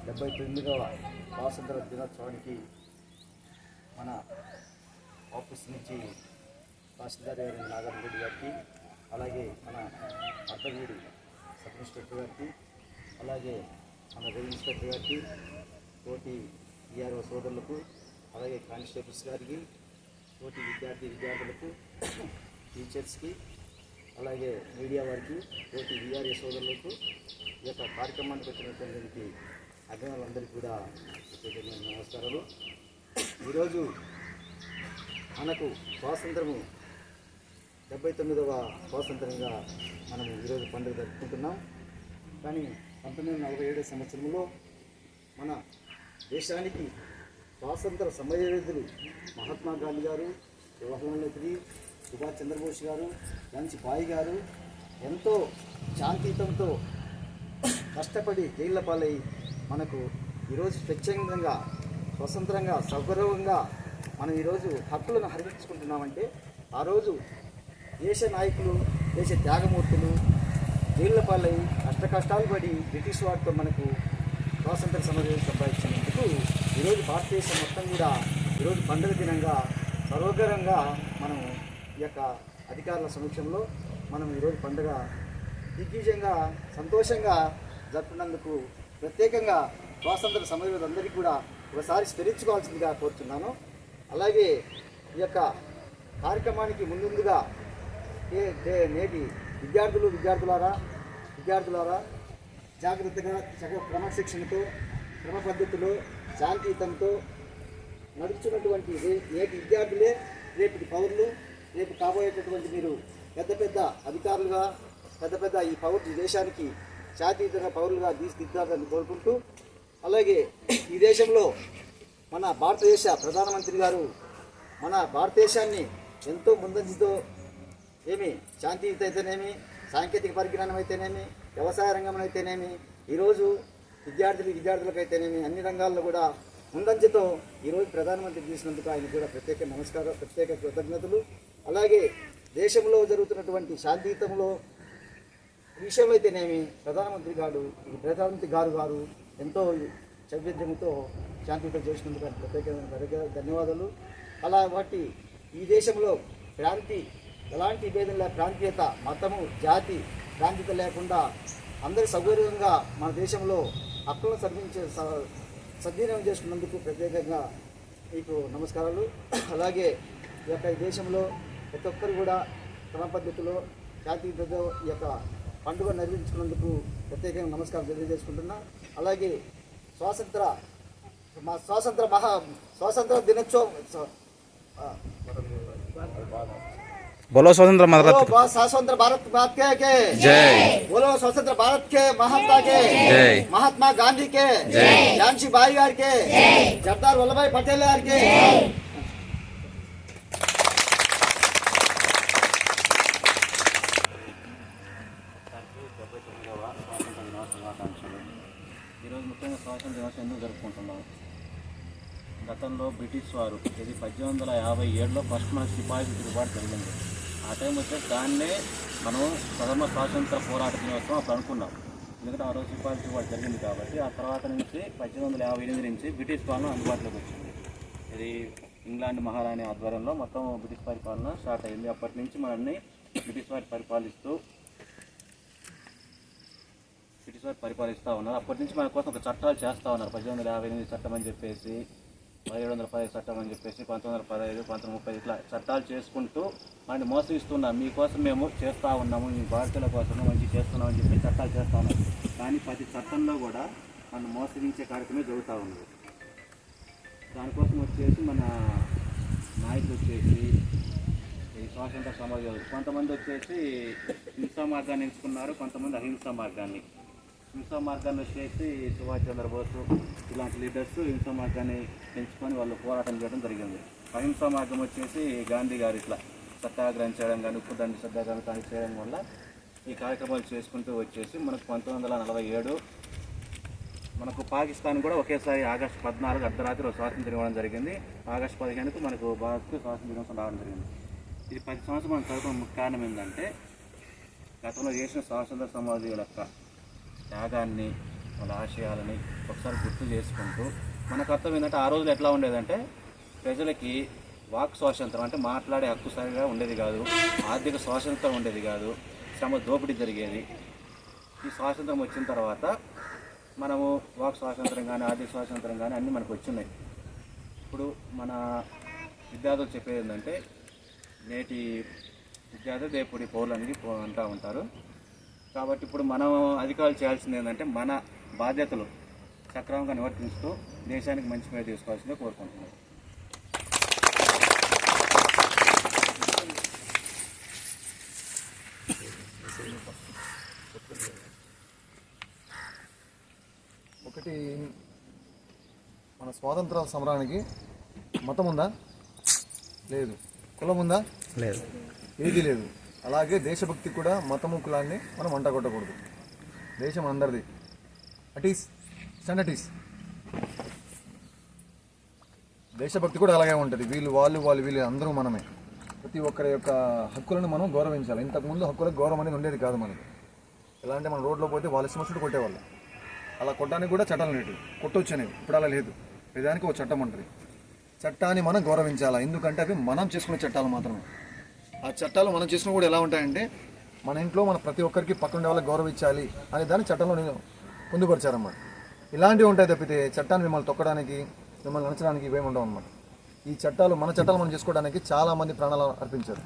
79వ స్వాతంత్ర దినోత్సవానికి మన ఆఫీస్ నుంచి తహసీల్దార్ గారి నాగార్జున గారికి, అలాగే మన అర్ధవీడి సబ్ ఇన్స్పెక్టర్ గారికి, అలాగే మన రెవెన్యూ ఇన్స్పెక్టర్ గారికి, తోటి ఈఆర్ఓ సోదరులకు, అలాగే కానిస్టేబుల్స్ గారికి, తోటి విద్యార్థులకు, టీచర్స్కి, అలాగే మీడియా వారికి, తోటి విఆర్ఏ సోదరులకు, ఈ యొక్క కార్యక్రమానికి వచ్చినటువంటి అభిమానులందరికీ కూడా నమస్కారాలు. ఈరోజు మనకు స్వాతంత్రము 79వ స్వాతంత్రంగా మనము ఈరోజు పండుగ జరుపుకుంటున్నాం. కానీ 1947 సంవత్సరంలో మన దేశానికి స్వాతంత్ర సమరయోధులు మహాత్మా గాంధీ గారు, జవహర్లాల్ నెహ్రూ, సుభాష్ చంద్రబోస్ గారు, ఝాన్సీ గారు ఎంతో శాంతియుతంతో కష్టపడి జైళ్ళ పాలై మనకు ఈరోజు స్వచ్ఛందంగా, స్వతంత్రంగా, సౌగర్వంగా మనం ఈరోజు హక్కులను హరించుకుంటున్నామంటే ఆ రోజు దేశ నాయకులు, దేశ త్యాగమూర్తులు జైళ్ళ పాలై కష్టాలు పడి బ్రిటిష్ వారితో మనకు స్వాతంత్ర సమరం సంపాదించినందుకు ఈరోజు భారతదేశం మొత్తం కూడా ఈరోజు పండుగ దినంగా సర్వగరంగా మనం ఈ యొక్క అధికారుల సమక్షంలో మనం ఈరోజు పండుగ దిగ్విజయంగా సంతోషంగా జరుపుకున్నందుకు ప్రత్యేకంగా స్వాతంత్ర సమరయోధులందరికీ కూడా ఒకసారి స్మరించుకోవాల్సిందిగా కోరుతున్నాను. అలాగే ఈ యొక్క కార్యక్రమానికి ముందుగా నేటి విద్యార్థులారా జాగ్రత్తగా క్రమశిక్షణతో, క్రమ పద్ధతిలో, శాంతియుతంతో నడుచున్నటువంటి నేటి విద్యార్థులే రేపటి పౌరులు, రేపు కాబోయేటటువంటి మీరు పెద్ద అధికారులుగా, పెద్ద ఈ దేశానికి శాంతియుతంగా పౌరులుగా తీర్చిదిద్దాలని కోరుకుంటూ, అలాగే ఈ దేశంలో మన భారతదేశ ప్రధానమంత్రి గారు మన భారతదేశాన్ని ఎంతో ముందంజతో శాంతియుత అయితేనేమి, సాంకేతిక పరిజ్ఞానం అయితేనేమి, వ్యవసాయ రంగం అయితేనేమి, ఈరోజు విద్యార్థులకు అయితేనేమి అన్ని రంగాల్లో కూడా ముందంజతో ఈరోజు ప్రధానమంత్రి చేసినందుకు ఆయన కూడా ప్రత్యేక నమస్కారం, ప్రత్యేక కృతజ్ఞతలు. అలాగే దేశంలో జరుగుతున్నటువంటి శాంతియుతంలో విషయంలో అయితేనేమి ప్రధానమంత్రి గారు ఎంతో చైతన్యంతో శాంతియుతం చేసినందుకు ప్రత్యేక ధన్యవాదాలు. అలా వాటి ఈ దేశంలో ఎలాంటి భేదం ప్రాంతీయత, మతము, జాతి, ప్రాంతీయత లేకుండా అందరి సౌకర్యంగా మన దేశంలో హక్కులను సద్వినియోగం చేసుకున్నందుకు ప్రత్యేకంగా మీకు నమస్కారాలు. అలాగే ఈ యొక్క దేశంలో ప్రతి ఒక్కరు కూడా క్రమ పద్ధతిలో శాంతియుతంతో ఈ యొక్క పండుగ నిర్వహించుకున్నందుకు ప్రత్యేకంగా నమస్కారం తెలియజేసుకుంటున్నా. అలాగే స్వాతంత్ర దినోత్సవం बोलो स्वतंत्र भारत के जय, बोलो स्वतंत्र भारत के महात्मा के जय, महात्मा गांधी के जय, झांसी बाई गार के जय, सरदार वल्लभ भाई पटेल गार के ఈరోజు ముఖ్యంగా స్వాతంత్ర దినోత్సవం ఎందుకు జరుపుకుంటున్నాం? గతంలో బ్రిటిష్ వారు 1857లో ఫస్ట్ మన సిపాయి తిరుగుబాటు జరిగింది. ఆ టైం వచ్చేసి దాన్నే మనం ప్రథమ స్వాతంత్ర పోరాట దినోత్సవం అప్పుడు అనుకున్నాం. ఎందుకంటే ఆ రోజు సిపాయి తిరుగుబాటు జరిగింది కాబట్టి. ఆ తర్వాత నుంచి 1858 నుంచి బ్రిటిష్ పాలన అందుబాటులోకి వచ్చింది. ఇది ఇంగ్లాండ్ మహారాణి ఆధ్వర్యంలో మొత్తం బ్రిటిష్ పరిపాలన స్టార్ట్ అయింది. అప్పటి నుంచి మనల్ని బ్రిటిష్ వారు పరిపాలిస్తూ ఉన్నారు. అప్పటి నుంచి మన కోసం ఒక చట్టాలు చేస్తూ ఉన్నారు. 1858 చట్టం అని చెప్పేసి, 1710 చట్టం అని చెప్పేసి, 1915, 1930 ఇట్లా చట్టాలు చేసుకుంటూ మనని మోసగిస్తున్నాం. మీకోసం మేము చేస్తూ ఉన్నాము, మీ భారతీయుల కోసం మంచి చేస్తున్నామని చెప్పి చట్టాలు చేస్తూ ఉన్నాం. కానీ ప్రతి చట్టంలో కూడా మనం మోసగించే కార్యక్రమమే జరుగుతూ ఉంది. దానికోసం వచ్చేసి మన నాయకులు వచ్చేసి ఈ స్వాతంత్ర సమరయోధులు కొంతమంది వచ్చేసి హింసా మార్గాన్ని ఎంచుకున్నారు, కొంతమంది అహింసా మార్గాన్ని. హింసా మార్గాన్ని వచ్చేసి సుభాష్ చంద్రబోస్ ఇలాంటి లీడర్స్ హింసా మార్గాన్ని ఎంచుకొని వాళ్ళు పోరాటం చేయడం జరిగింది. అహింసా మార్గం వచ్చేసి గాంధీ గారు ఇట్లా సత్యాగ్రహం చేయడం కానీ, ఉప్పు దండి సత్యాగ్రహం కానీ చేయడం వల్ల ఈ కార్యక్రమాలు చేసుకుంటూ వచ్చేసి మనకు 1947 మనకు పాకిస్తాన్ కూడా ఒకేసారి ఆగస్టు 14 అర్ధరాత్రి స్వాతంత్రం ఇవ్వడం జరిగింది. ఆగస్టు 15కు మనకు భారత్కు స్వాతంత్ర దినోత్సవం రావడం జరిగింది. ఇది 10 సంవత్సరాలు మనం చదువుకున్న ముఖ్య కారణం ఏంటంటే గతంలో చేసిన స్వాతంత్ర సమాజం యొక్క త్యాగాన్ని వాళ్ళ ఆశయాలని ఒకసారి గుర్తు చేసుకుంటూ మన కర్తవ్యం ఏంటంటే ఆ రోజులు ఎట్లా ఉండేదంటే ప్రజలకి వాక్ స్వాతంత్రం అంటే మాట్లాడే హక్కు సరిగా ఉండేది కాదు, ఆర్థిక స్వాతంత్రం ఉండేది కాదు, శ్రమ దోపిడీ జరిగేది. ఈ స్వాతంత్రం వచ్చిన తర్వాత మనము వాక్ స్వాతంత్రం కానీ ఆర్థిక స్వాతంత్రం కానీ అన్నీ మనకు వచ్చినాయి. ఇప్పుడు మన విద్యార్థులు చెప్పేది ఏంటంటే నేటి విద్యార్థులు రేపుడి పౌరులని అంటూ ఉంటారు. కాబట్టి ఇప్పుడు మనం అధికారులు చేయాల్సింది ఏంటంటే మన బాధ్యతలు సక్రమంగా నివర్తిస్తూ దేశానికి మంచి పేరు తీసుకోవాల్సిందే కోరుకుంటున్నాను. ఒకటి, మన స్వాతంత్ర సమరానికి మతం ఉందా? లేదు. కులం ఉందా? లేదు. ఏది లేదు. అలాగే దేశభక్తి కూడా మతము కులాన్ని మనం వంట కొట్టకూడదు. దేశం అందరిది. అటీస్ స్టాండర్టీస్ దేశభక్తి కూడా అలాగే ఉంటుంది. వీళ్ళు వీళ్ళు అందరూ మనమే. ప్రతి ఒక్కరి యొక్క హక్కులను మనం గౌరవించాలి. ఇంతకుముందు హక్కులకు గౌరవం అనేది ఉండేది కాదు మనకి. ఎలా అంటే మనం రోడ్లో పోతే వాళ్ళ సమస్యలు కొట్టేవాళ్ళు. అలా కొట్టడానికి కూడా చట్టాలు ఉండేవి, కొట్టొచ్చు అనేవి. ఇప్పుడు అలా లేదు. ప్రతిదానికి ఒక చట్టం ఉంటుంది. చట్టాన్ని మనం గౌరవించాలి. ఎందుకంటే అవి మనం చేసుకునే చట్టాలు మాత్రమే. ఆ చట్టాలు మనం చేసుకున్న కూడా ఎలా ఉంటాయంటే మన ఇంట్లో మన ప్రతి ఒక్కరికి పక్కన వాళ్ళకి గౌరవించాలి అనే దాన్ని చట్టంలో నేను పొందుపరిచారన్నమాట. ఇలాంటివి ఉంటాయి తప్పితే చట్టాన్ని మిమ్మల్ని తొక్కడానికి, మిమ్మల్ని నచ్చడానికి ఇవేమి ఉండవు అన్నమాట. ఈ చట్టాలు మన చట్టాలు మనం చేసుకోవడానికి చాలామంది ప్రాణాలు అర్పించారు.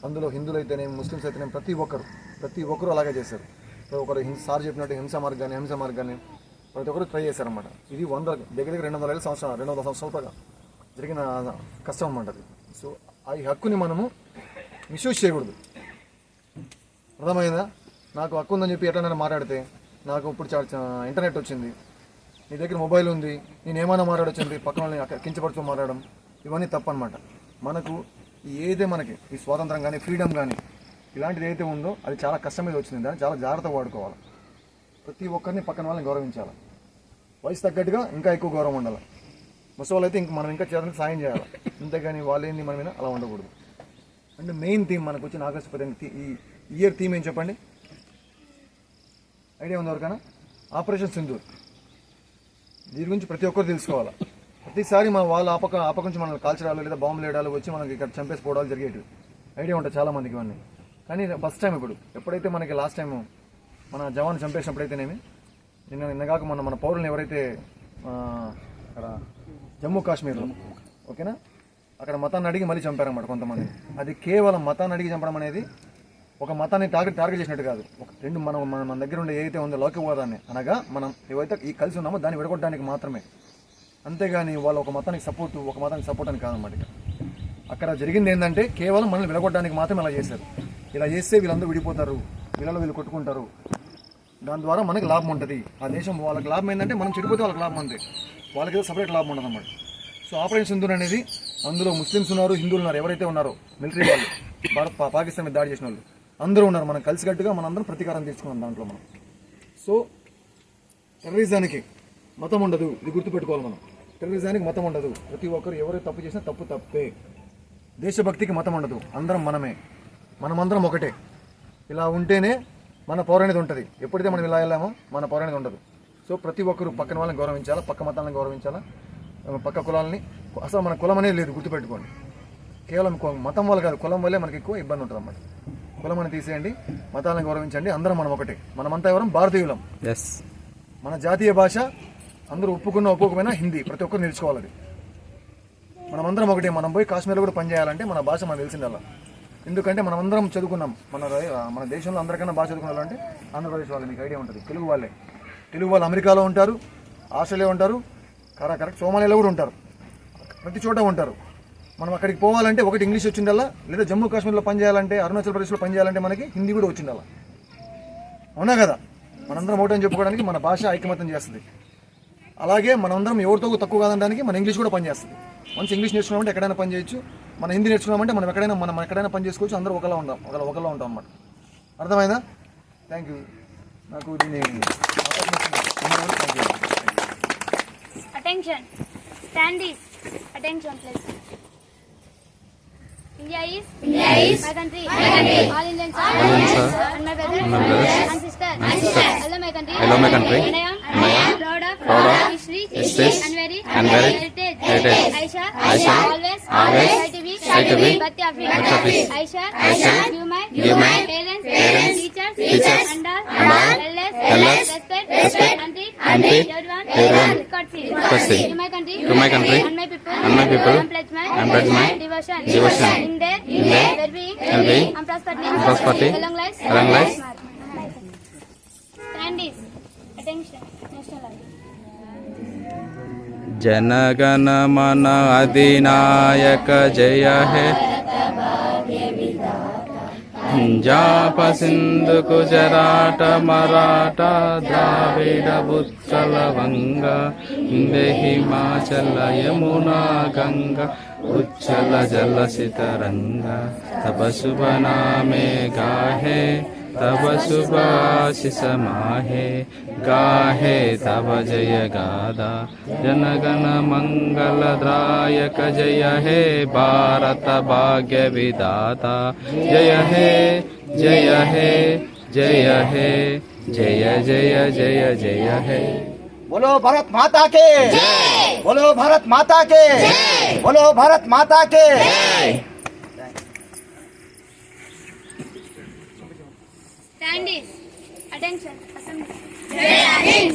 అందులో హిందువులు అయితేనేమి, ముస్లిమ్స్ అయితేనేమి ప్రతి ఒక్కరు అలాగే చేశారు. ఒకరు సార్ చెప్పినట్టు హింస మార్గాన్ని ప్రతి ఒక్కరు ట్రై చేశారన్నమాట. ఇది దగ్గర 200 సంవత్సరాలుగా జరిగిన కష్టం అన్నమాట అది. సో ఈ హక్కుని మనము మిస్యూజ్ చేయకూడదు. అర్థమైందా? నాకు హక్కు ఉందని చెప్పి ఎట్లైనా మాట్లాడితే, నాకు ఇప్పుడు ఇంటర్నెట్ వచ్చింది, నీ దగ్గర మొబైల్ ఉంది, నేను ఏమైనా మాట్లాడొచ్చింది, పక్కన వాళ్ళని కించపరుచు మాట్లాడడం, ఇవన్నీ తప్పనమాట. మనకు ఏదే మనకి ఈ స్వాతంత్రం కానీ ఫ్రీడమ్ కానీ ఇలాంటిది ఏదైతే ఉందో అది చాలా కష్టం మీద వచ్చింది. దాన్ని చాలా జాగ్రత్తగా వాడుకోవాలి. ప్రతి ఒక్కరిని పక్కన వాళ్ళని గౌరవించాలి. వయసు తగ్గట్టుగా ఇంకా ఎక్కువ గౌరవం ఉండాలి. ముసలి అయితే మనం ఇంకా చేయాలని సాయం చేయాలి. అంతేగాని వాళ్ళేంది మన మీద అలా ఉండకూడదు. అంటే మెయిన్ థీమ్ మనకు వచ్చిన ఆగస్టు 15 ఈ ఇయర్ థీమ్ ఏం చెప్పండి? ఐడియా ఉంది ఎవరికైనా? ఆపరేషన్ సింధూర్. దీని గురించి ప్రతి ఒక్కరు తెలుసుకోవాలి. ప్రతిసారి మన వాళ్ళు ఆపక నుంచి మనల్ని కాల్చడాలు లేదా బాంబులు వేయడాలు వచ్చి మనకి ఇక్కడ చంపేసిపోవడాలు జరిగేవి. ఐడియా ఉంటుంది చాలామందికి ఇవన్నీ. కానీ ఫస్ట్ టైం ఎప్పుడైతే మనకి లాస్ట్ టైం మన జవాన్ చంపేసినప్పుడైతేనేమి, నిన్నగాక మన పౌరులను ఎవరైతే అక్కడ జమ్మూ కాశ్మీర్లో, ఓకేనా, అక్కడ మతాన్ని అడిగి మళ్ళీ చంపారన్నమాట కొంతమంది. అది కేవలం మతాన్ని అడిగి చంపడం అనేది ఒక మతాన్ని టార్గెట్ చేసినట్టు కాదు. మన దగ్గర ఉండే ఏదైతే ఉందో లౌకికవాదాన్ని, అనగా మనం ఏవైతే ఈ కలిసి ఉన్నామో దాన్ని విడగొట్టడానికి మాత్రమే. అంతేగాని వాళ్ళు ఒక మతానికి సపోర్ట్ అని కాదన్నమాట. అక్కడ జరిగింది ఏంటంటే కేవలం మనల్ని విడగొట్టడానికి మాత్రమే ఇలా చేశారు. ఇలా చేస్తే వీళ్ళందరూ విడిపోతారు, వీళ్ళు కొట్టుకుంటారు. దాని ద్వారా మనకి లాభం ఉంటుంది. ఆ దేశం వాళ్ళకి లాభం ఏంటంటే మనం చెడిపోతే వాళ్ళకి లాభం అంతే. వాళ్ళకి ఏదో సపరేట్ లాభం ఉండదు అన్నమాట. సో ఆపరేషన్ సింధూర్ అనేది అందులో ముస్లిమ్స్ ఉన్నారు, హిందువులు ఉన్నారు. ఎవరైతే ఉన్నారో మిలిటరీ వాళ్ళు పాకిస్తాన్ మీద దాడి చేసిన వాళ్ళు అందరూ ఉన్నారు. మనం కలిసికట్టుగా మనందరం ప్రతీకారం తీర్చుకున్నాం దాంట్లో మనం. సో టెర్రరిజానికి మతం ఉండదు, ఇది గుర్తుపెట్టుకోవాలి మనం. టెర్రరిజానికి మతం ఉండదు. ప్రతి ఒక్కరు ఎవరైతే తప్పు చేసినా తప్పే. దేశభక్తికి మతం ఉండదు. అందరం మనమందరం ఒకటే. ఇలా ఉంటేనే మన పౌరాణిది ఉంటుంది. ఎప్పుడైతే మనం ఇలా వెళ్ళామో మన పౌరాణిది ఉండదు. సో ప్రతి ఒక్కరు పక్కన వాళ్ళని గౌరవించాలా, పక్క మతాలను గౌరవించాలా, పక్క కులాలని. అసలు మన కులం అనేది లేదు, గుర్తుపెట్టుకోండి. కేవలం మతం వల్ల కాదు, కులం వల్లే మనకి ఎక్కువ ఇబ్బంది ఉంటుంది అన్నమాట. కులం అని తీసేయండి, మతాలను గౌరవించండి. అందరం మనం ఒకటే. మనమంతా ఎవరం భారతీయులం. మన జాతీయ భాష అందరూ ఒప్పుకోకపోయినా హిందీ ప్రతి ఒక్కరు నేర్చుకోవాలి. మనమందరం ఒకటే. మనం పోయి కాశ్మీర్లో కూడా పనిచేయాలంటే మన భాష మనకు తెలిసిందల్లా. ఎందుకంటే మనం అందరం చదువుకున్నాం. మన దేశంలో అందరికన్నా బాగా చదువుకున్నారంటే ఆంధ్రప్రదేశ్ వాళ్ళు. మీకు ఐడియా ఉంటుంది. తెలుగు వాళ్ళు అమెరికాలో ఉంటారు, ఆస్ట్రేలియా ఉంటారు, కరెక్ట్ సోమాలియాలో కూడా ఉంటారు. ప్రతి చోట ఉంటారు. మనం అక్కడికి పోవాలంటే ఒకటి ఇంగ్లీష్ వచ్చిందల్లా, లేదా జమ్మూ కాశ్మీర్లో పనిచేయాలంటే, అరుణాచల్ ప్రదేశ్లో పనిచేయాలంటే మనకి హిందీ కూడా వచ్చిందల్లా. అవునా కదా? మనందరం ఒకటని చెప్పుకోవడానికి మన భాష ఐకమత్యం చేస్తుంది. అలాగే మనందరం ఎవరితో తక్కువ కాదనడానికి మన ఇంగ్లీష్ కూడా పనిచేస్తుంది. మంచి ఇంగ్లీష్ నేర్చుకున్నామంటే ఎక్కడైనా పని చేయొచ్చు. మన హిందీ నేర్చుకున్నామంటే మనం ఎక్కడైనా పని చేసుకోవచ్చు. అందరూ ఒకలా ఉంటాం అన్నమాట. అర్థమైందా? Thank you. నాకు దీన్ని Attention. Standees. Attention, please. India is my country. All Indians are and my brothers and sisters. I love my country. proud of history and very heritage. Aisha, always try to be worthy of it. Aisha, give my parents, teachers, and all elders, respect, and treat everyone with courtesy. To my country, and my people, and pledge my devotion in their well-being and prosperity. Long lives. Standees, attention, national anthem. जनगण मन अधिनायक जय हे पंजाब सिंधु गुजरात मराठा द्राविड उत्कल वंग विंध्य हिमाचल यमुना गंगा उच्चल जलसितरंगा तब शुभ नामे गाहे तब शुभ आशीष माहे गाहे तब जय गादा जनगण मंगलदायक जय हे भारत भाग्य विधाता जय हे जय हे जय हे जय जय जय जय हे बोलो भारत माता के बोलो भारत माता के बोलो भारत माता के Standees, attention, assembly. Hey.